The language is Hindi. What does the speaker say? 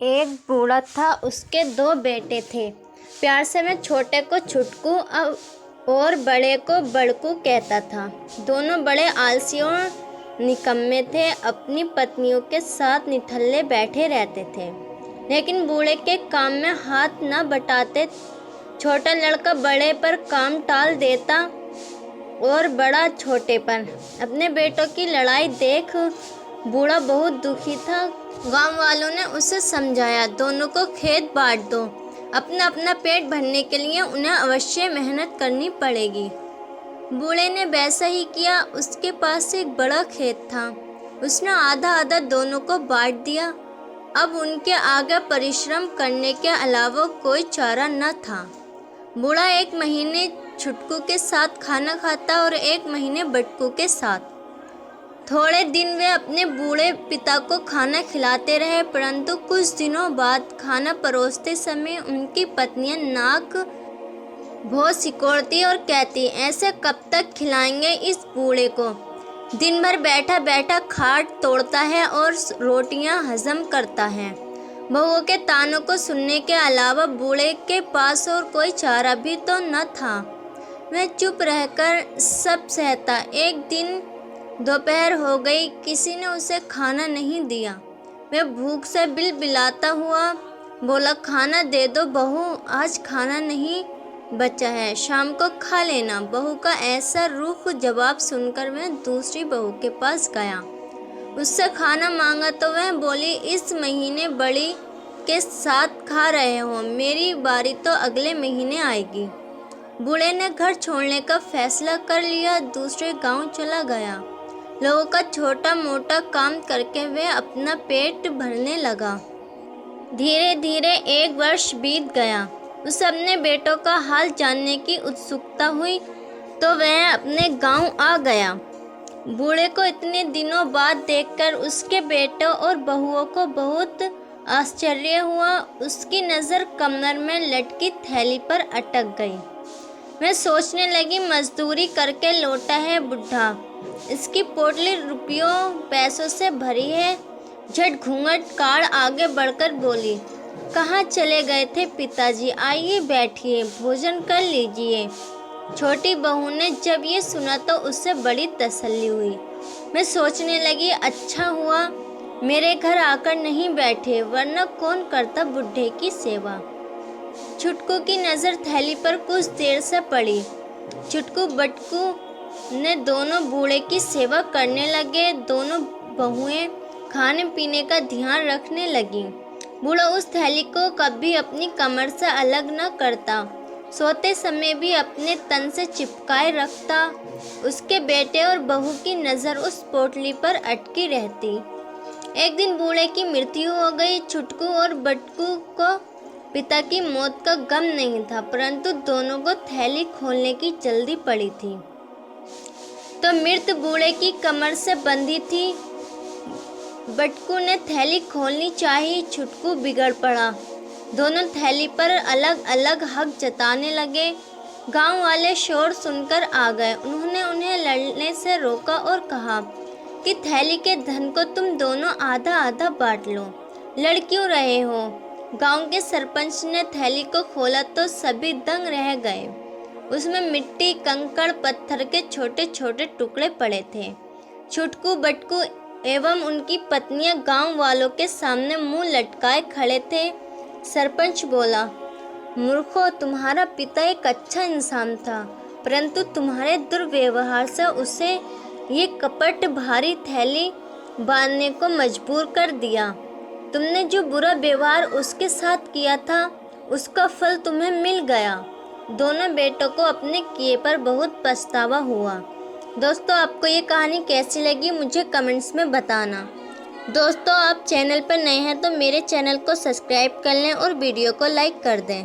एक बूढ़ा था, उसके दो बेटे थे। प्यार से वह छोटे को छुटकू और बड़े को बड़कू कहता था। दोनों बड़े आलसी और निकम्मे थे, अपनी पत्नियों के साथ निठल्ले बैठे रहते थे, लेकिन बूढ़े के काम में हाथ न बटाते। छोटा लड़का बड़े पर काम टाल देता और बड़ा छोटे पर। अपने बेटों की लड़ाई देख बूढ़ा बहुत दुखी था। गांव वालों ने उसे समझाया, दोनों को खेत बांट दो, अपना अपना पेट भरने के लिए उन्हें अवश्य मेहनत करनी पड़ेगी। बूढ़े ने वैसा ही किया। उसके पास एक बड़ा खेत था, उसने आधा आधा दोनों को बांट दिया। अब उनके आगे परिश्रम करने के अलावा कोई चारा न था। बूढ़ा एक महीने छुटकू के साथ खाना खाता और एक महीने बटकू के साथ। थोड़े दिन वे अपने बूढ़े पिता को खाना खिलाते रहे, परंतु कुछ दिनों बाद खाना परोसते समय उनकी पत्नियां नाक भौं सिकोड़ती और कहती, ऐसे कब तक खिलाएंगे इस बूढ़े को? दिन भर बैठा बैठा खाट तोड़ता है और रोटियां हजम करता है। बहुओं के तानों को सुनने के अलावा बूढ़े के पास और कोई चारा भी तो न था। वह चुप रहकर सब सहता। एक दिन दोपहर हो गई, किसी ने उसे खाना नहीं दिया। वह भूख से बिलबिलाता हुआ बोला, खाना दे दो बहू, आज खाना नहीं बचा है, शाम को खा लेना। बहू का ऐसा रूख जवाब सुनकर वह दूसरी बहू के पास गया, उससे खाना मांगा तो वह बोली, इस महीने बड़ी के साथ खा रहे हो, मेरी बारी तो अगले महीने आएगी। बूढ़े ने घर छोड़ने का फैसला कर लिया, दूसरे गांव चला गया। लोगों का छोटा मोटा काम करके वह अपना पेट भरने लगा। धीरे धीरे एक वर्ष बीत गया। उसे अपने बेटों का हाल जानने की उत्सुकता हुई तो वह अपने गांव आ गया। बूढ़े को इतने दिनों बाद देखकर उसके बेटों और बहुओं को बहुत आश्चर्य हुआ। उसकी नज़र कमर में लटकी थैली पर अटक गई। वह सोचने लगी, मजदूरी करके लौटा है बुढ़ा, इसकी पोटली रुपयों पैसों से भरी है। झट घूंघट काढ़ आगे बढ़कर बोली, कहाँ चले गए थे पिताजी? आइए बैठिए, भोजन कर लीजिए। छोटी बहू ने जब ये सुना तो उससे बड़ी तसल्ली हुई। मैं सोचने लगी, अच्छा हुआ मेरे घर आकर नहीं बैठे, वरना कौन करता बुढ़े की सेवा। छुटकू की नज़र थैली पर कुछ देर से पड़ी। छुटकू बटकू ने दोनों बूढ़े की सेवा करने लगे। दोनों बहुएं खाने पीने का ध्यान रखने लगी। बूढ़ा उस थैली को कभी अपनी कमर से अलग न करता, सोते समय भी अपने तन से चिपकाए रखता। उसके बेटे और बहू की नज़र उस पोटली पर अटकी रहती। एक दिन बूढ़े की मृत्यु हो गई। छुटकू और बटकू को पिता की मौत का गम नहीं था, परंतु दोनों को थैली खोलने की जल्दी पड़ी थी। तो मृत बूढ़े की कमर से बंधी थी। बटकू ने थैली खोलनी चाहिए, छुटकू बिगड़ पड़ा। दोनों थैली पर अलग अलग हक जताने लगे। गांव वाले शोर सुनकर आ गए। उन्होंने उन्हें लड़ने से रोका और कहा कि थैली के धन को तुम दोनों आधा आधा बांट लो, लड़ क्यों रहे हो? गांव के सरपंच ने थैली को खोला तो सभी दंग रह गए। उसमें मिट्टी, कंकड़, पत्थर के छोटे छोटे टुकड़े पड़े थे। छुटकू बटकू एवं उनकी पत्नियां गांव वालों के सामने मुंह लटकाए खड़े थे। सरपंच बोला, मूर्खों, तुम्हारा पिता एक अच्छा इंसान था, परंतु तुम्हारे दुर्व्यवहार से उसे ये कपट भारी थैली बांधने को मजबूर कर दिया। तुमने जो बुरा व्यवहार उसके साथ किया था, उसका फल तुम्हें मिल गया। दोनों बेटों को अपने किए पर बहुत पछतावा हुआ। दोस्तों, आपको ये कहानी कैसी लगी मुझे कमेंट्स में बताना। दोस्तों, आप चैनल पर नए हैं तो मेरे चैनल को सब्सक्राइब कर लें और वीडियो को लाइक कर दें।